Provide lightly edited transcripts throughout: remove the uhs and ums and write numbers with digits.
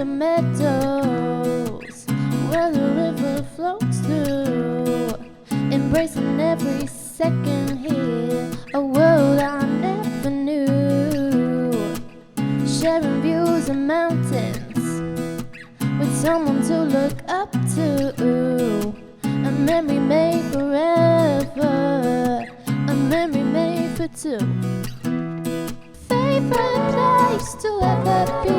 the meadows where the river flows through, embracing every second here, a world I never knew, sharing views of mountains with someone to look up to, a memory made forever, a memory made for two. Favorite place to ever be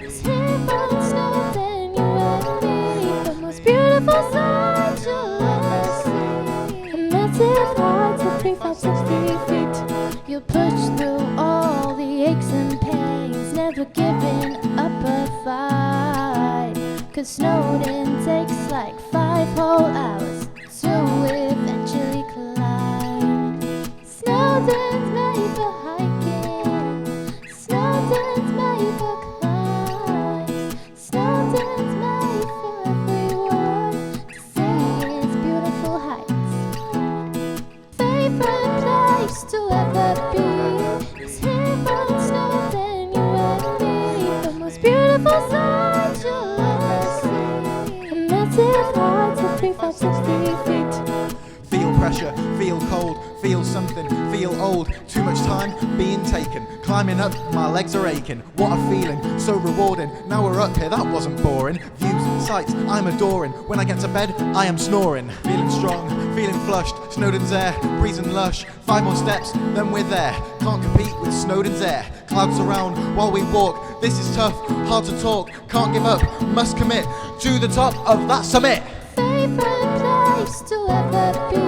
is here on Snowdon, Yr Wyddfa, the most beautiful sight you'll ever see. A massive height of 360 feet, you'll push through all the aches and pains, never giving up a fight, 'cause Snowdon takes like 5 whole hours to eventually climb. Snowdon's made for hiking, Snowdon's made for climbs, Snowdon's made for everyone to see its beautiful heights. Favorite place to ever be is here on Snowdon, Yr Wyddfa, the most beautiful sight you'll ever see. A massive height of 360 feet. Feel pressure, feel cold, feel something, feel old. Too much time being taken, climbing up, my legs are aching. What a feeling, so rewarding. Now we're up here, that wasn't boring. Views, sights, I'm adoring. When I get to bed, I am snoring. Feeling strong, feeling flushed, Snowdon's air, breezing lush. 5 more steps, then we're there. Can't compete with Snowdon's air. Clouds around while we walk, this is tough, hard to talk. Can't give up, must commit to the top of that summit. Favorite place to ever be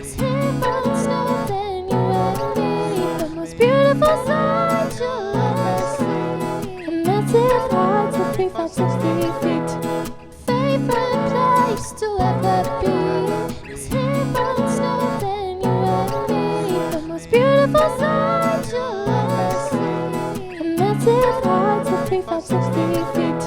is here on Snowdon, Yr Wyddfa, the most beautiful sight you'll ever see. A massive height of 360 feet. Favorite place to ever be is here on Snowdon, Yr Wyddfa, the most beautiful sight you'll ever see. A massive height of 360 feet.